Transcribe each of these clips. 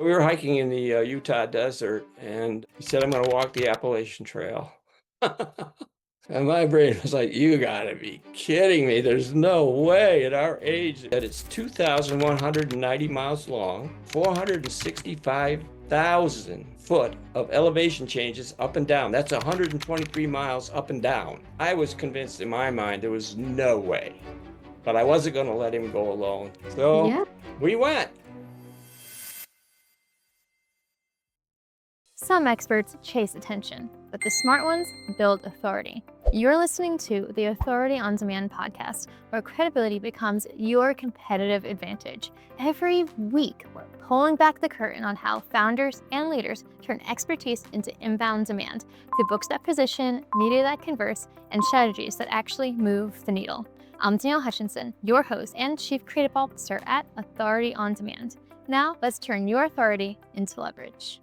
We were hiking in the Utah desert, and he said, I'm going to walk the Appalachian Trail. And my brain was like, you gotta be kidding me. There's no way at our age that it's 2,190 miles long, 465,000 foot of elevation changes up and down. That's 123 miles up and down. I was convinced in my mind there was no way, but I wasn't going to let him go alone. So Yeah. we went. Some experts chase attention, but the smart ones build authority. You're listening to the Authority on Demand podcast, where credibility becomes your competitive advantage. Every week, we're pulling back the curtain on how founders and leaders turn expertise into inbound demand through books that position, media that converse, and strategies that actually move the needle. I'm Danielle Hutchinson, your host and Chief Creative Officer at Authority on Demand. Now, let's turn your authority into leverage.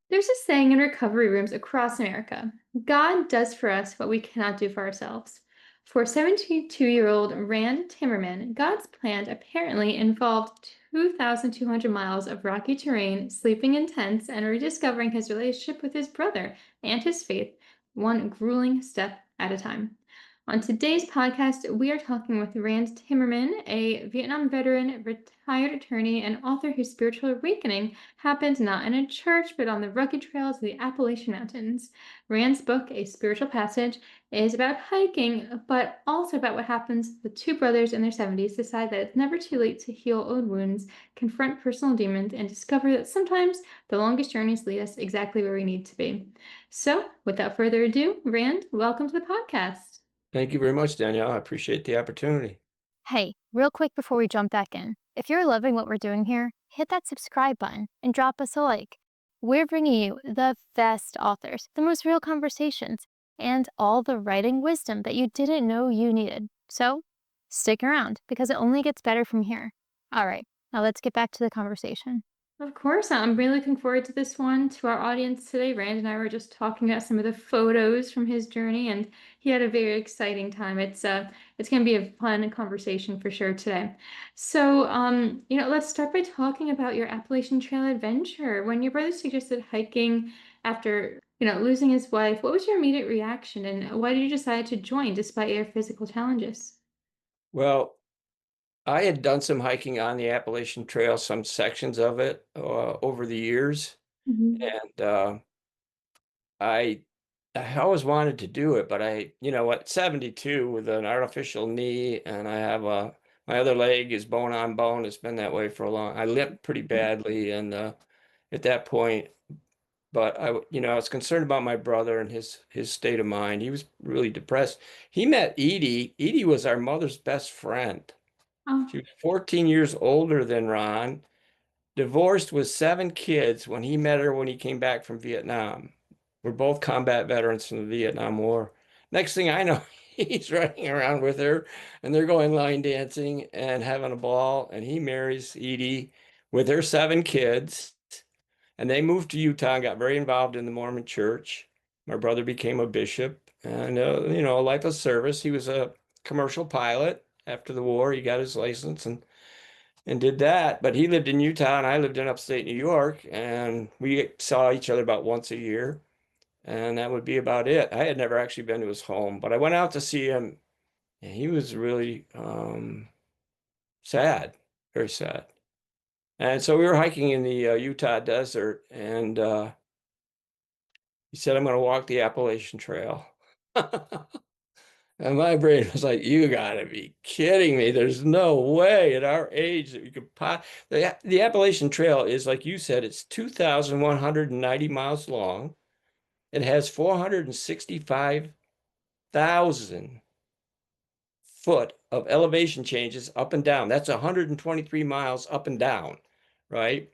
There's a saying in recovery rooms across America: God does for us what we cannot do for ourselves. For 72-year-old Rand Timmerman, God's plan apparently involved 2,200 miles of rocky terrain, sleeping in tents, and rediscovering his relationship with his brother and his faith, one grueling step at a time. On today's podcast, we are talking with Rand Timmerman, a Vietnam veteran, retired attorney, and author whose spiritual awakening happened not in a church, but on the rugged trails of the Appalachian Mountains. Rand's book, A Spiritual Passage, is about hiking, but also about what happens when the two brothers in their 70s decide that it's never too late to heal old wounds, confront personal demons, and discover that sometimes the longest journeys lead us exactly where we need to be. So, without further ado, Rand, welcome to the podcast. Thank you very much, Danielle. I appreciate the opportunity. Hey, real quick before we jump back in, if you're loving what we're doing here, hit that subscribe button and drop us a like. We're bringing you the best authors, the most real conversations, and all the writing wisdom that you didn't know you needed. So stick around because it only gets better from here. All right, now let's get back to the conversation. Of course, I'm really looking forward to this one. To our audience today, Rand and I were just talking about some of the photos from his journey, and he had a very exciting time. It's going to be a fun conversation for sure today. So, let's start by talking about your Appalachian Trail adventure. When your brother suggested hiking after, losing his wife, what was your immediate reaction, and why did you decide to join despite your physical challenges? Well, I had done some hiking on the Appalachian Trail, some sections of it over the years, Mhm. and I I always wanted to do it, but at 72 with an artificial knee, and I have my other leg is bone on bone. It's been that way for a long. I limp pretty badly, and at that point, but I was concerned about my brother and his state of mind. He was really depressed. He met Edie. Edie was our mother's best friend. Oh, She was 14 years older than Ron, divorced with 7 kids when he met her when he came back from Vietnam. We're both combat veterans from the Vietnam War. Next thing I know, he's running around with her and they're going line dancing and having a ball. And he marries Edie with her 7 kids. And they moved to Utah and got very involved in the Mormon church. My brother became a bishop and, a life of service. He was a commercial pilot after the war. He got his license and did that. But he lived in Utah and I lived in upstate New York, and we saw each other about once a year, and that would be about it. I had never actually been to his home, but I went out to see him, and he was really sad, very sad. And so we were hiking in the Utah desert, and he said, I'm going to walk the Appalachian Trail. And my brain was like, you gotta be kidding me. There's no way at our age that we could the Appalachian Trail is, like you said, it's 2,190 miles long. It has 465,000 foot of elevation changes up and down. That's 123 miles up and down, right?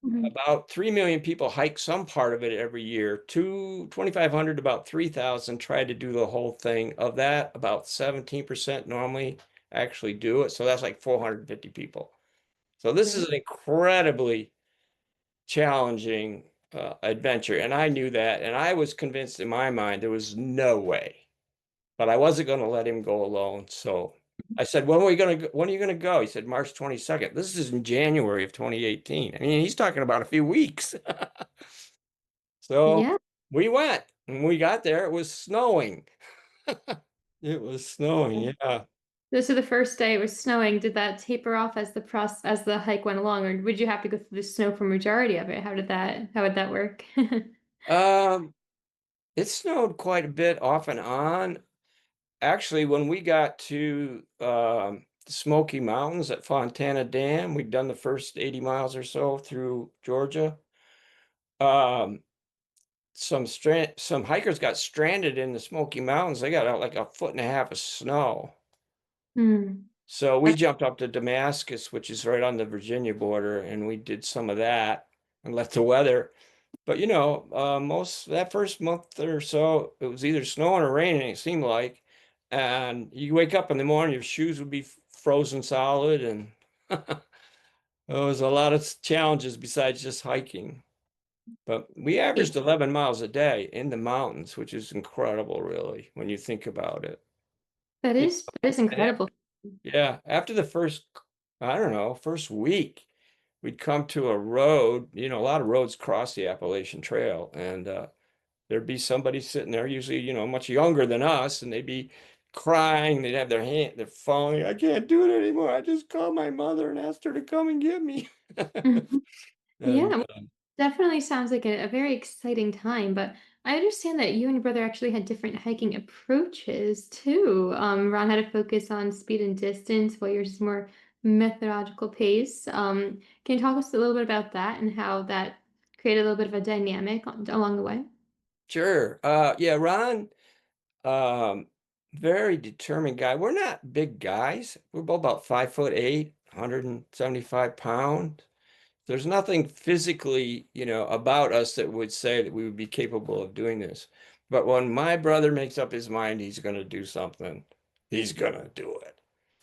mhm. About 3 million people hike some part of it every year. 2,500 to about 3,000 try to do the whole thing. Of that, about 17% normally actually do it. So that's like 450 people. So this is Right. an incredibly challenging adventure. And I knew that. And I was convinced in my mind there was no way, but I wasn't going to let him go alone. So I said, when are you gonna go? He said, March 22nd. This is in January of 2018. I mean, he's talking about a few weeks. So Yeah. we went. When we got there, it was snowing. It was snowing, yeah. So the first day it was snowing. Did that taper off as as the hike went along, or would you have to go through the snow for majority of it? How would that work? Um, it snowed quite a bit off and on. Actually, when we got to the Smoky Mountains at Fontana Dam, we'd done the first 80 miles or so through Georgia. Um, some hikers got stranded in the Smoky Mountains. They got out like a foot and a half of snow. Hmm. So we jumped up to Damascus, which is right on the Virginia border, and we did some of that and let the weather. But most that first month or so, it was either snowing or raining, it seemed like. And you wake up in the morning, your shoes would be frozen solid, and there was a lot of challenges besides just hiking. But we averaged 11 miles a day in the mountains, which is incredible, really, when you think about it. Yeah, That is and incredible. yeah, after the first, I don't know, first week, we'd come to a road. A lot of roads cross the Appalachian Trail, and there'd be somebody sitting there, usually, much younger than us, and they'd be crying. They'd have their phone. I can't do it anymore. I just called my mother and asked her to come and get me. Mhm. And Yeah, definitely sounds like a very exciting time, but I understand that you and your brother actually had different hiking approaches too. Ron had a focus on speed and distance, while yours is more methodological pace. Can you talk us a little bit about that and how that created a little bit of a dynamic along the way? sure, yeah, Ron, um, very determined guy. We're not big guys. We're both about 5'8", 175 pounds. There's nothing physically, about us that would say that we would be capable of doing this. But when my brother makes up his mind he's going to do something, he's going to do it,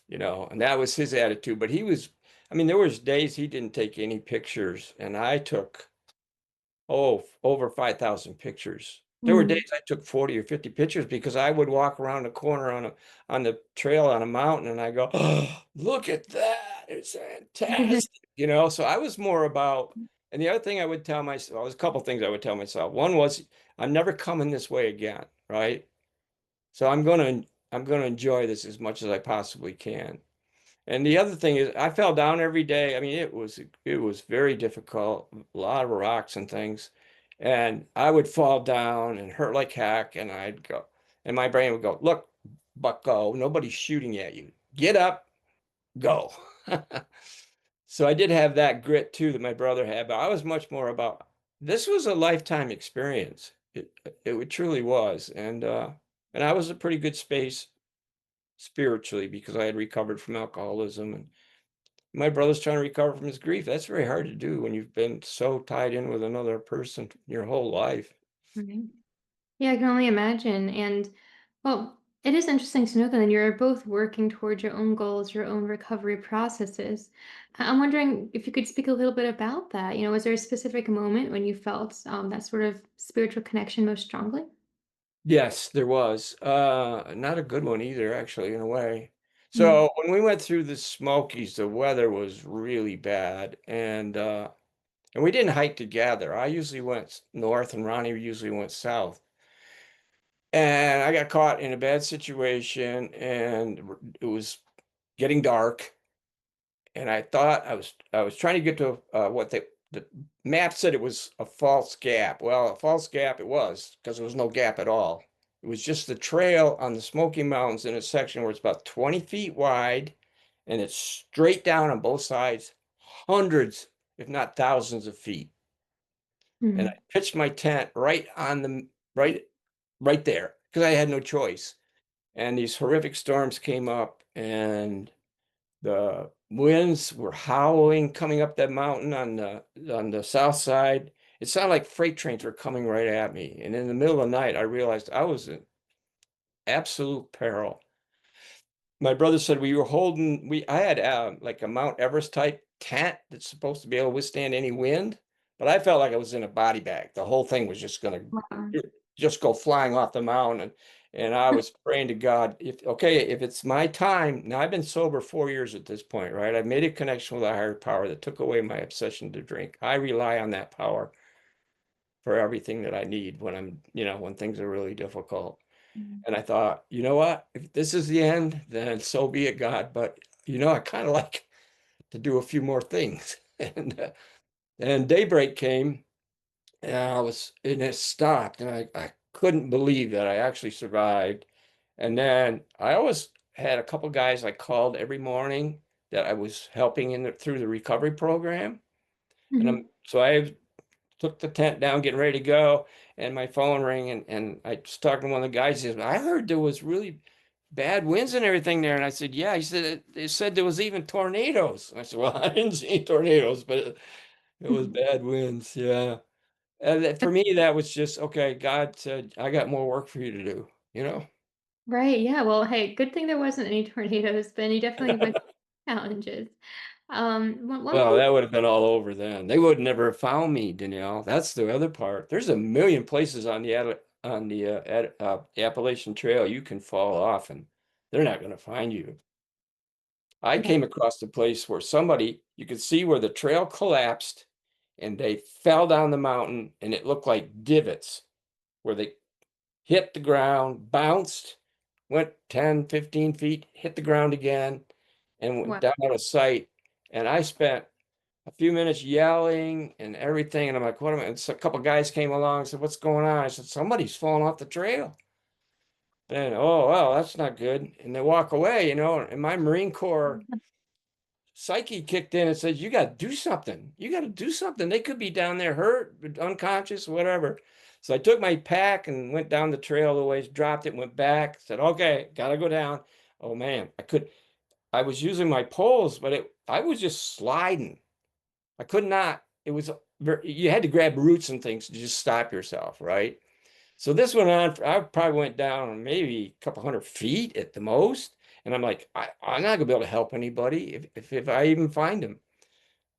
and that was his attitude. But I mean, there was days he didn't take any pictures, and I took, over 5,000 pictures. There were Mm. days I took 40 or 50 pictures because I would walk around the corner on the trail on a mountain and I go, oh, look at that. It's fantastic. So I was more about, and the other thing I would tell myself, well, there's a couple things I would tell myself. One was, I'm never coming this way again, right? So I'm gonna enjoy this as much as I possibly can. And the other thing is I fell down every day. I mean, it was very difficult, a lot of rocks and things. And I would fall down and hurt like heck. And I'd go, and my brain would go, look, bucko, nobody's shooting at you. Get up, go. So I did have that grit too that my brother had, but I was much more about this was a lifetime experience. It truly was. And I was a pretty good space spiritually because I had recovered from alcoholism, and my brother's trying to recover from his grief. That's very hard to do when you've been so tied in with another person your whole life. Right. Yeah, I can only imagine. And well, it is interesting to know that you're both working towards your own goals, your own recovery processes. I'm wondering if you could speak a little bit about that. Was there a specific moment when you felt that sort of spiritual connection most strongly? Yes, there was. Not a good one either, actually, in a way. Mm. So when we went through the Smokies, the weather was really bad, and we didn't hike together. I usually went north, and Ronnie usually went south. And I got caught in a bad situation, and it was getting dark, and I thought I was trying to get to what the map said it was a false gap. Well, a false gap it was because there was no gap at all. It was just the trail on the Smoky Mountains in a section where it's about 20 feet wide and it's straight down on both sides, hundreds, if not thousands of feet. And I Mm. pitched my tent right right there because I had no choice. And these horrific storms came up, and the winds were howling coming up that mountain on the south side. It sounded like freight trains were coming right at me. And in the middle of the night, I realized I was in absolute peril. My brother said I had like a Mount Everest type tent that's supposed to be able to withstand any wind, but I felt like I was in a body bag. The whole thing was just going Wow. to just go flying off the mountain. And I was praying to God, if it's my time, now I've been sober 4 years at this point, right? I made a connection with a higher power that took away my obsession to drink. I rely on that power for everything that I need when when things are really difficult. Mhm. And I thought, you know what? If this is the end, then so be it, God. But I kind of like to do a few more things. And daybreak came, and it stopped, and I couldn't believe that I actually survived. And then I always had a couple guys I called every morning that I was helping through the recovery program. And Mhm. I took the tent down, getting ready to go, and my phone rang, and I was talking to one of the guys. He said, I heard there was really bad winds and everything there. And I said, yeah. He said, they said there was even tornadoes. I said, well, I didn't see tornadoes, but it was bad winds. Yeah. And for me, that was just, okay, God said, I got more work for you to do, you know? Right. Yeah. Well, hey, good thing there wasn't any tornadoes, but you definitely went through challenges. One Well, thing. that would have been all over then. They would never have found me, Danielle. That's the other part. There's a million places on the Appalachian Trail you can fall off, and they're not going to find you. I Right. came across a place where you could see where the trail collapsed, and they fell down the mountain, and it looked like divots where they hit the ground, bounced, went 10, 15 feet, hit the ground again, and went Wow. down out of sight. And I spent a few minutes yelling and everything. And I'm like, what am I? And so a couple guys came along and said, what's going on? I said, somebody's falling off the trail. And oh, well, that's not good. And they walk away, and my Marine Corps psyche kicked in and said, you got to do something. You got to do something. They could be down there hurt, unconscious, whatever. So I took my pack and went down the trail the ways, dropped it, went back, said, okay, got to go down. Oh man, I was using my poles, but I was just sliding. I could not. You had to grab roots and things to just stop yourself, right? So this went on. I probably went down maybe a couple 100 feet at the most. And I'm like, I'm not gonna be able to help anybody if I even find them.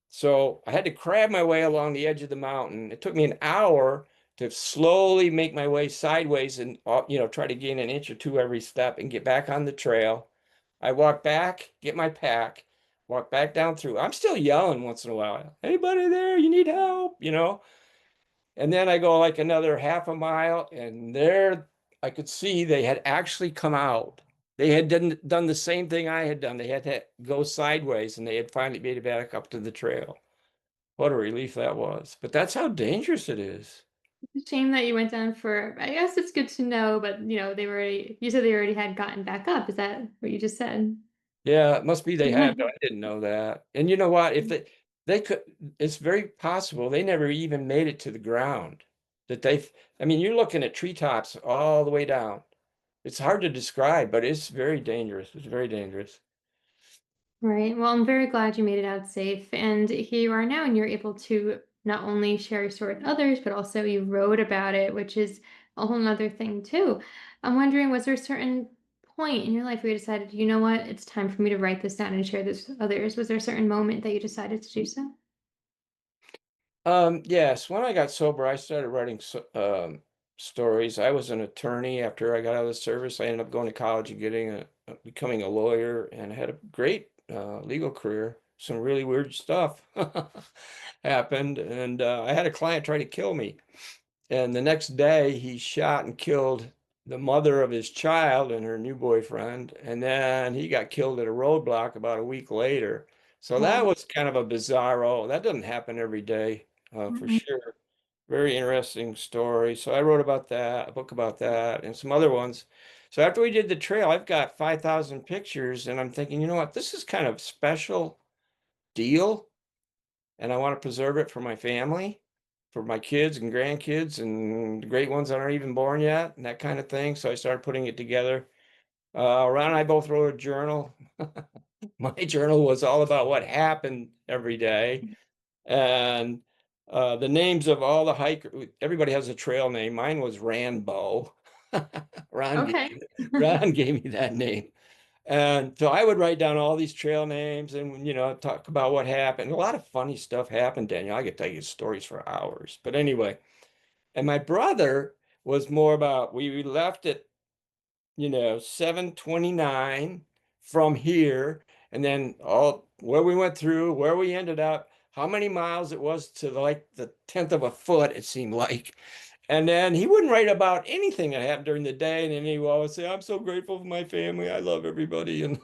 So I had to crab my way along the edge of the mountain. It took me an hour to slowly make my way sideways and try to gain an inch or two every step and get back on the trail. I walk back, get my pack, walk back down through. I'm still yelling once in a while. Anybody there? You need help? And then I go like another half a mile, and there I could see they had actually come out. They had done the same thing I had done. They had to go sideways, and they had finally made it back up to the trail. What a relief that was. But that's how dangerous it is. It's a shame that you went down for, I guess it's good to know, but you said they already had gotten back up. Is that what you just said? Yeah, it must be they Yeah. had, but I didn't know that. And you know what? If they could, it's very possible they never even made it to the ground. I mean, you're looking at treetops all the way down. It's hard to describe, but it's very dangerous. It's very dangerous. Right. Well, I'm very glad you made it out safe. And here you are now, and you're able to not only share your story with others, but also you wrote about it, which is a whole nother thing, too. I'm wondering, was there a certain point in your life where you decided, you know what, it's time for me to write this down and share this with others? Was there a certain moment that you decided to do so? Yes, when I got sober, I started writing stories. I was an attorney after I got out of the service. I ended up going to college and becoming a lawyer, and had a great legal career. Some really weird stuff happened, and I had a client try to kill me. And the next day, he shot and killed the mother of his child and her new boyfriend. And then he got killed at a roadblock about a week later. So that Wow. was kind of a bizarro. That doesn't happen every day, for Mhm. sure. Very interesting story. So I wrote about that, a book about that, and some other ones. So after we did the trail, I've got 5,000 pictures, and I'm thinking, you know what? This is kind of special deal, and I want to preserve it for my family, for my kids and grandkids, and the great ones that aren't even born yet, and that kind of thing. So I started putting it together. Ron and I both wrote a journal. My journal was all about what happened every day, and the names of all the hikers. Everybody has a trail name. Mine was Rambo. Ron Okay. gave Ron gave me that name. And so I would write down all these trail names and, talk about what happened. A lot of funny stuff happened, Daniel. I could tell you stories for hours. But anyway, and my brother was more about we left it. 729 from here, and then all where we went through, where we ended up, how many miles it was to like the 10th of a foot, it seemed like. And then he wouldn't write about anything that happened during the day. And then he would always say, I'm so grateful for my family. I love everybody. And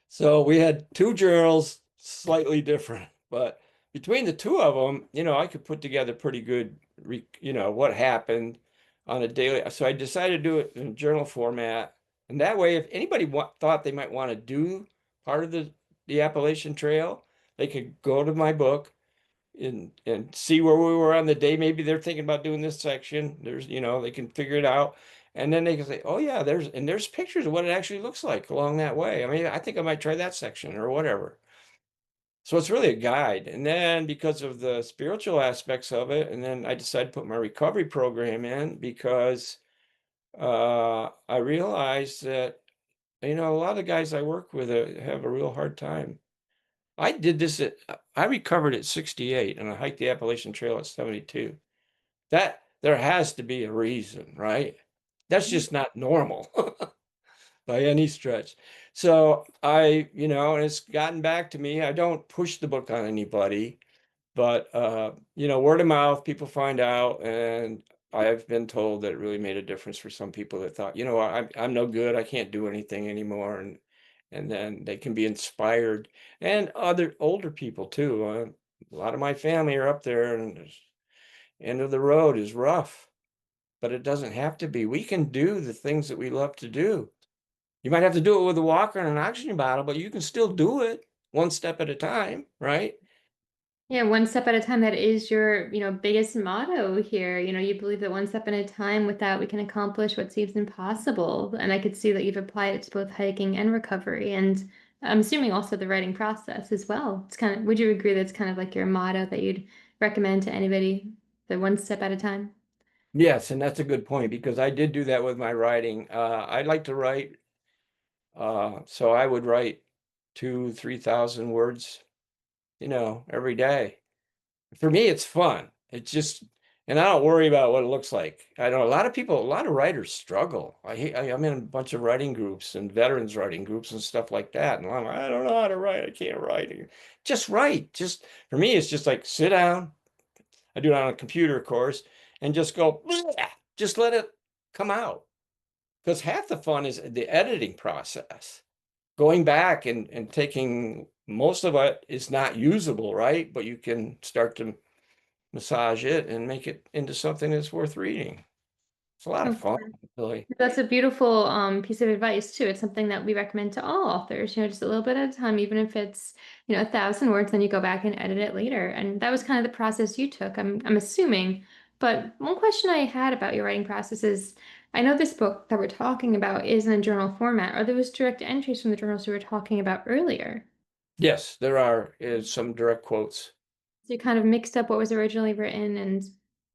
so we had two journals, slightly different, but between the two of them, I could put together pretty good, what happened on a daily. So I decided to do it in journal format. And that way, if anybody thought they might want to do part of the Appalachian Trail, they could go to my book and see where we were on the day. Maybe they're thinking about doing this section. They can figure it out. And then they can say, oh yeah, there's pictures of what it actually looks like along that way. I mean, I think I might try that section or whatever. So it's really a guide. And then because of the spiritual aspects of it, and then I decided to put my recovery program in because I realized that, a lot of the guys I work with have a real hard time. I recovered at 68 and I hiked the Appalachian Trail at 72. That there has to be a reason, right? That's just not normal by any stretch. So and it's gotten back to me. I don't push the book on anybody, but word of mouth, people find out, and I've been told that it really made a difference for some people that thought, I'm no good, I can't do anything anymore, and then they can be inspired, and other older people too. A lot of my family are up there, and end of the road is rough, but it doesn't have to be. We can do the things that we love to do. You might have to do it with a walker and an oxygen bottle, but you can still do it one step at a time, right? Yeah, one step at a time. That is your, biggest motto here. You believe that one step at a time, with that we can accomplish what seems impossible. And I could see that you've applied it to both hiking and recovery. And I'm assuming also the writing process as well. Would you agree that's kind of like your motto that you'd recommend to anybody, the one step at a time? Yes, and that's a good point because I did do that with my writing. I like to write, so I would write 3,000 words, every day. For me, it's fun. It's just, and I don't worry about what it looks like. I know a lot of people, a lot of writers struggle. I'm in a bunch of writing groups and veterans writing groups and stuff like that. And I'm like, I don't know how to write. I can't write. Just write. Just for me, it's just like sit down. I do it on a computer, of course, and just go, "Bleh," just let it come out. Because half the fun is the editing process. Going back and taking most of it is not usable, right? But you can start to massage it and make it into something that's worth reading. It's a lot of Of fun, course. really. That's a beautiful piece of advice too. It's something that we recommend to all authors, just a little bit at a time, even if it's, 1,000 words, then you go back and edit it later. And that was kind of the process you took, I'm assuming. But one question I had about your writing process is, I know this book that we're talking about is in a journal format. Are those direct entries from the journals we were talking about earlier? Yes, there are some direct quotes. So you kind of mixed up what was originally written and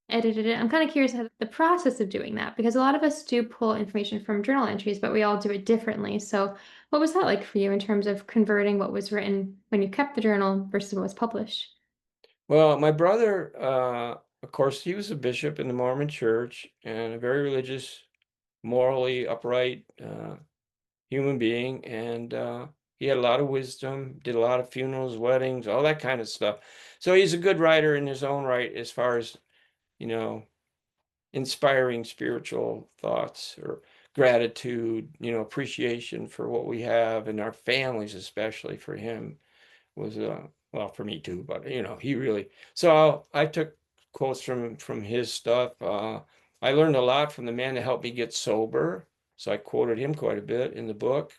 edited it. I'm kind of curious how the process of doing that, because a lot of us do pull information from journal entries, but we all do it differently. So what was that like for you in terms of converting what was written when you kept the journal versus what was published? Well, my brother, of course, he was a bishop in the Mormon church and a very religious, morally upright human being. And he had a lot of wisdom, did a lot of funerals, weddings, all that kind of stuff. So he's a good writer in his own right as far as, you know, inspiring spiritual thoughts or gratitude, appreciation for what we have and our families, especially for him was well, for me too, but he really. So I took quotes from his stuff. I learned a lot from the man that helped me get sober. So I quoted him quite a bit in the book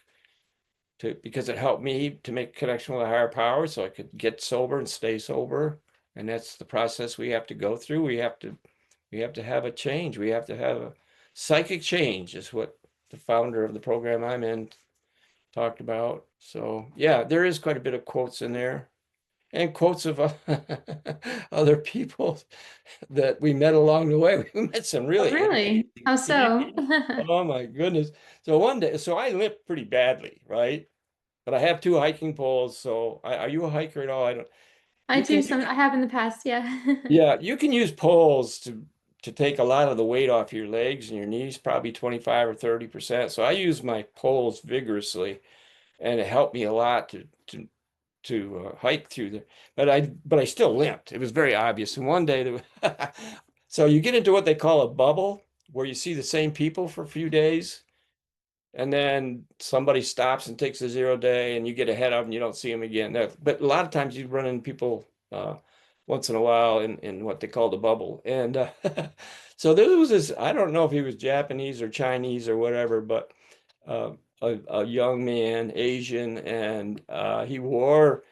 because it helped me to make connection with a higher power so I could get sober and stay sober. And that's the process we have to go through. We have to have a change. We have to have a psychic change, is what the founder of the program I'm in talked about. So yeah, there is quite a bit of quotes in there and quotes of other people that we met along the way. We met some Oh, really really? interesting How so? people. Oh my goodness. So one day, so I limped pretty badly, right? But I have two hiking poles. So are you a hiker at all? I don't. I You can, do some, I have in the past, yeah. yeah, you can use poles to take a lot of the weight off your legs and your knees, probably 25 or 30%. So I use my poles vigorously, and it helped me a lot to hike through there. But I still limped. It was very obvious. And one day, so you get into what they call a bubble, where you see the same people for a few days, and then somebody stops and takes a 0 day, and you get ahead of them, you don't see them again. But a lot of times you run into people once in a while in what they call the bubble. And so there was this, I don't know if he was Japanese or Chinese or whatever, but uh, a young man, Asian, and he wore,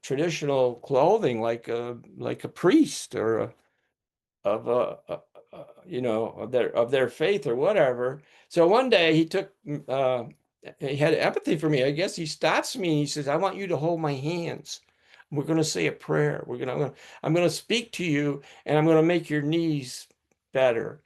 traditional clothing like a priest or of of their faith or whatever. So one day he had empathy for me. I guess he stops me and he says, "I want you to hold my hands. We're going to say a prayer. I'm going to speak to you, and I'm going to make your knees better."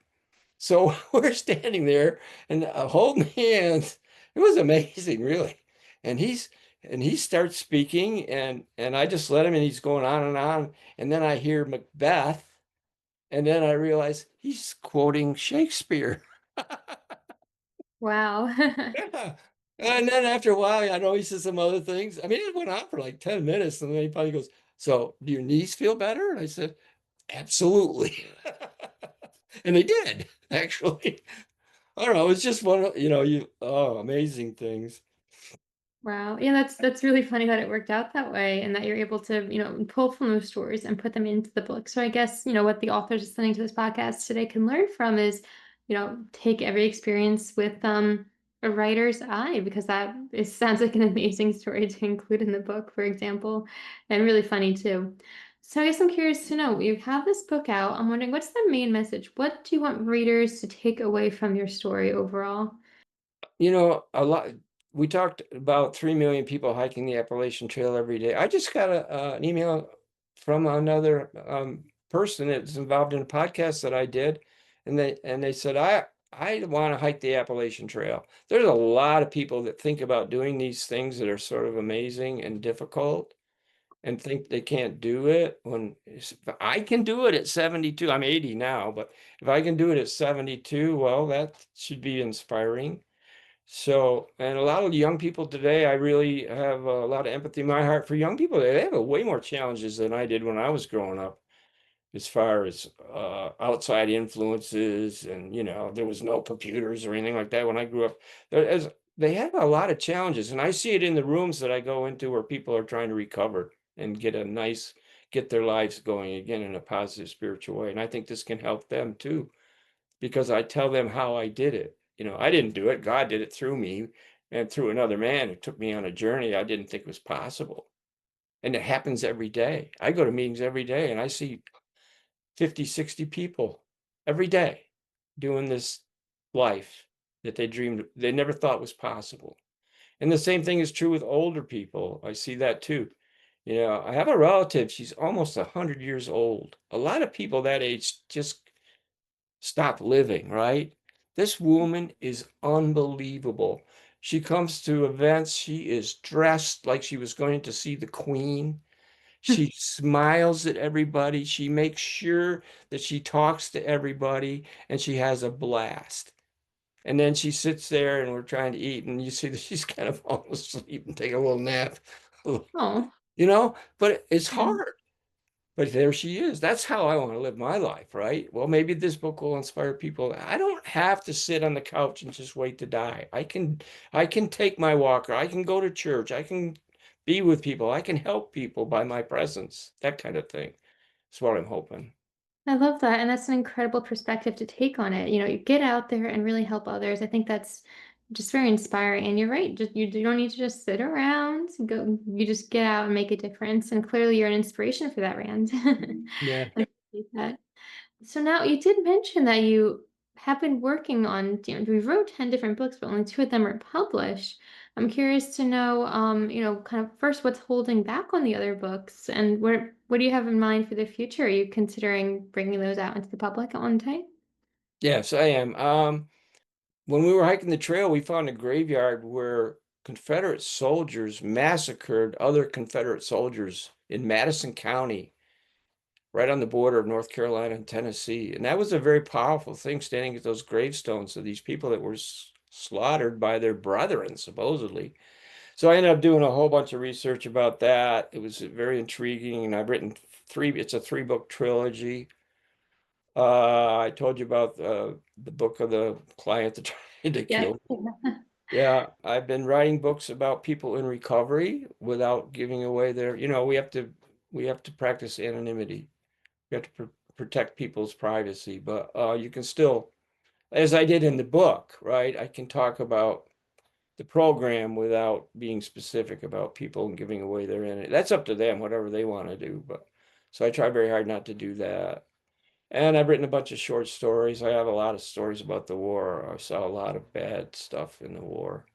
So we're standing there and holding hands. It was amazing, really. And he starts speaking, and I just let him, and he's going on and on. And then I hear Macbeth, and then I realize he's quoting Shakespeare. Wow. Yeah. And then after a while, I know he says some other things. I mean, it went on for like 10 minutes, and then he finally goes, "So, do your knees feel better?" And I said, "Absolutely." And they did, actually. I don't know. It's just one of, amazing things. Wow. Yeah, that's really funny that it worked out that way and that you're able to, pull from those stories and put them into the book. So I guess, what the authors listening to this podcast today can learn from is, take every experience with a writer's eye, because sounds like an amazing story to include in the book, for example, and really funny too. So I guess I'm curious to know, you have this book out. I'm wondering, what's the main message? What do you want readers to take away from your story overall? A lot. We talked about 3 million people hiking the Appalachian Trail every day. I just got an email from another person that's involved in a podcast that I did, and they said, I want to hike the Appalachian Trail. There's a lot of people that think about doing these things that are sort of amazing and difficult, and think they can't do it. When if I can do it at 72, I'm 80 now, but if I can do it at 72, well, that should be inspiring. So, and a lot of young people today, I really have a lot of empathy in my heart for young people. They have way more challenges than I did when I was growing up, as far as outside influences. And, there was no computers or anything like that when I grew up. They have a lot of challenges. And I see it in the rooms that I go into where people are trying to recover and get their lives going again in a positive spiritual way. And I think this can help them too, because I tell them how I did it. I didn't do it. God did it through me and through another man who took me on a journey I didn't think was possible. And it happens every day. I go to meetings every day and I see 50, 60 people every day doing this life that they never thought was possible. And the same thing is true with older people. I see that too. I have a relative, she's almost 100 years old. A lot of people that age just stop living, right? This woman is unbelievable. She comes to events, she is dressed like she was going to see the Queen. She smiles at everybody. She makes sure that she talks to everybody, and she has a blast. And then she sits there and we're trying to eat, and you see that she's kind of falling asleep and take a little nap. Oh, But it's yeah. hard. But there she is. That's how I want to live my life, right? Well, maybe this book will inspire people. I don't have to sit on the couch and just wait to die. I can take my walker. I can go to church. I can be with people. I can help people by my presence. That kind of thing. That's what I'm hoping. I love that. And that's an incredible perspective to take on it. You get out there and really help others. I think that's just very inspiring. And you're right. You don't need to just sit around. You just get out and make a difference. And clearly you're an inspiration for that, Rand. Yeah. I appreciate that. So now you did mention that you have been working on, we wrote 10 different books, but only two of them are published. I'm curious to know, kind of first what's holding back on the other books, and what do you have in mind for the future? Are you considering bringing those out into the public at one time? Yes, I am. When we were hiking the trail, we found a graveyard where Confederate soldiers massacred other Confederate soldiers in Madison County. right on the border of North Carolina and Tennessee. And that was a very powerful thing, standing at those gravestones of these people that were slaughtered by their brethren, supposedly. So I ended up doing a whole bunch of research about that. It was very intriguing, and I've written it's a 3-book trilogy. I told you about the book of the client that tried to Yeah. kill me. Yeah, I've been writing books about people in recovery without giving away their, we have to practice anonymity. We have to protect people's privacy, but you can still, as I did in the book, right? I can talk about the program without being specific about people and giving away their identity. That's up to them, whatever they want to do. But so I try very hard not to do that. And I've written a bunch of short stories. I have a lot of stories about the war. I saw a lot of bad stuff in the war,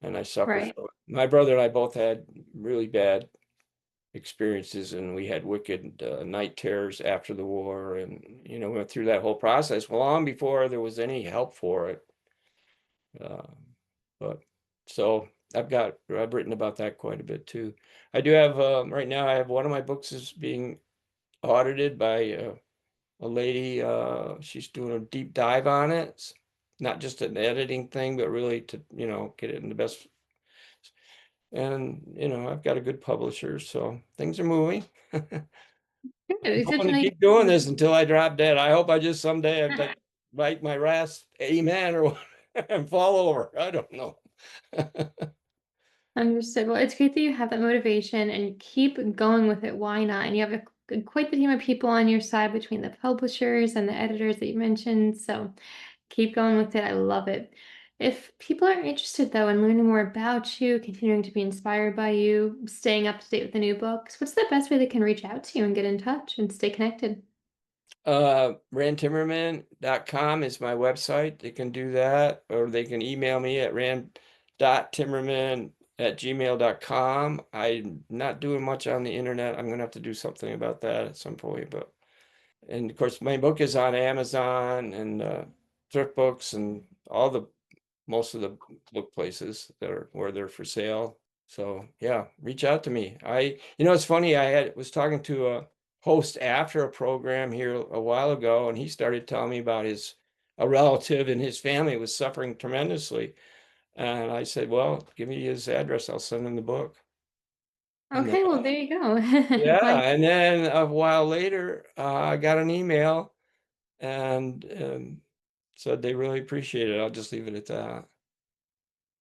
and I suffered Right. from it. My brother and I both had really bad experiences, and we had wicked night terrors after the war, and went through that whole process long before there was any help for it. Uh, but so I've written about that quite a bit too. I do have right now. I have one of my books is being audited by a lady. She's doing a deep dive on it. It's not just an editing thing, but really to get it in the best. And I've got a good publisher, so things are moving. Good. I'm It's such going a to nice. keep doing this until I drop dead. I hope I just someday I like write my last amen or and fall over. I don't know. Understood. Well, it's great that you have that motivation and you keep going with it. Why not? And you have quite the team of people on your side between the publishers and the editors that you mentioned. So keep going with it. I love it. If people are interested, though, in learning more about you, continuing to be inspired by you, staying up to date with the new books, what's the best way they can reach out to you and get in touch and stay connected? RandTimmerman.com is my website. They can do that, or they can email me at rand.timmerman@gmail.com. I'm not doing much on the internet. I'm gonna have to do something about that at some point, and of course my book is on Amazon and thrift books and most of the book places that are where they're for sale. So yeah, reach out to me. It's funny. Was talking to a host after a program here a while ago, and he started telling me about a relative in his family was suffering tremendously. And I said, well, give me his address. I'll send him the book. And then, Okay, well, there you go. yeah, Why and then a while later, I got an email and said they really appreciate it. I'll just leave it at that.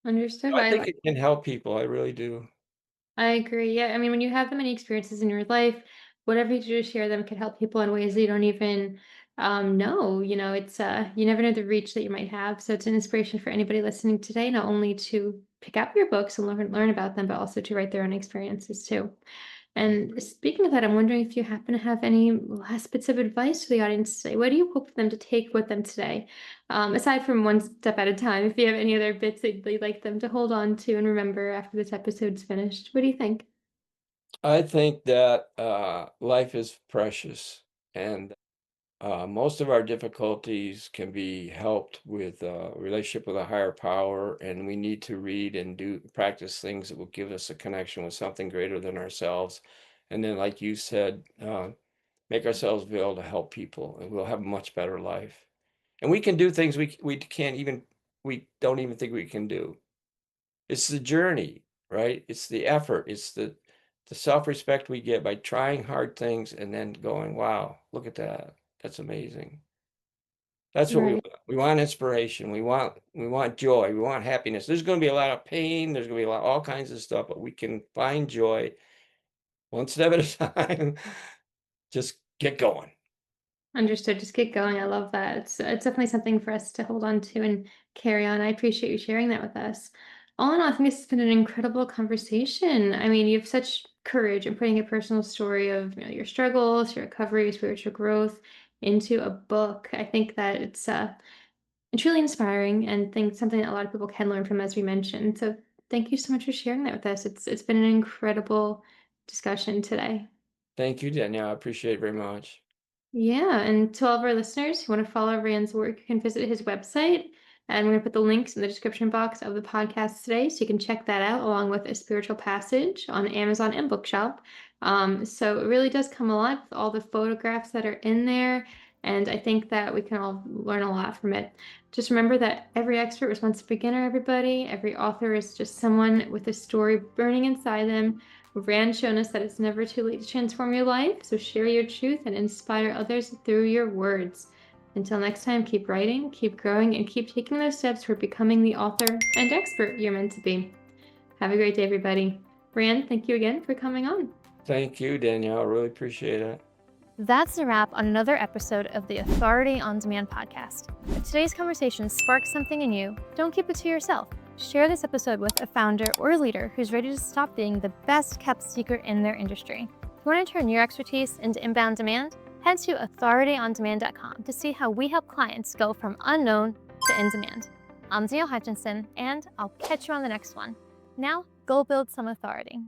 understood. I Why think it can help people. I really do. I agree. Yeah. I mean, when you have that many experiences in your life, whatever you do to share them can help people in ways that you don't even know. It's you never know the reach that you might have. So it's an inspiration for anybody listening today, not only to pick up your books and learn about them, but also to write their own experiences too. And speaking of that, I'm wondering if you happen to have any last bits of advice for the audience today. What do you hope for them to take with them today? Aside from one step at a time, if you have any other bits that you'd like them to hold on to and remember after this episode's finished, what do you think? I think that life is precious, and most of our difficulties can be helped with a relationship with a higher power, and we need to read and do practice things that will give us a connection with something greater than ourselves. And then, like you said, make ourselves available to help people, and we'll have a much better life. And we can do things we don't even think we can do. It's the journey, right? It's the effort. It's the self-respect we get by trying hard things and then going, wow, look at that. That's amazing. That's what we Right. want. We want inspiration. We want joy. We want happiness. There's going to be a lot of pain. There's going to be all kinds of stuff, but we can find joy one step at a time. Just get going. Understood. Just keep going. I love that. It's definitely something for us to hold on to and carry on. I appreciate you sharing that with us. All in all, I think this has been an incredible conversation. I mean, you have such courage in putting a personal story of your struggles, your recovery, spiritual growth into a book. I think that it's truly inspiring and think something that a lot of people can learn from, as we mentioned. So thank you so much for sharing that with us. It's been an incredible discussion today. Thank you, Danielle. I appreciate it very much. Yeah, and to all of our listeners who want to follow Rand's work, you can visit his website, And I'm going to put the links in the description box of the podcast today, so you can check that out along with a spiritual passage on Amazon and Bookshop. So it really does come alive with all the photographs that are in there. And I think that we can all learn a lot from it. Just remember that every expert was once a beginner, everybody. Every author is just someone with a story burning inside them. Rand shown us that it's never too late to transform your life. So share your truth and inspire others through your words. Until next time, keep writing, keep growing, and keep taking those steps toward becoming the author and expert you're meant to be. Have a great day, everybody. Rand, thank you again for coming on. Thank you, Danielle. I really appreciate it. That's a wrap on another episode of the Authority on Demand podcast. If today's conversation sparked something in you, don't keep it to yourself. Share this episode with a founder or a leader who's ready to stop being the best kept secret in their industry. If you want to turn your expertise into inbound demand, head to authorityondemand.com to see how we help clients go from unknown to in demand. I'm Danielle Hutchinson, and I'll catch you on the next one. Now, go build some authority.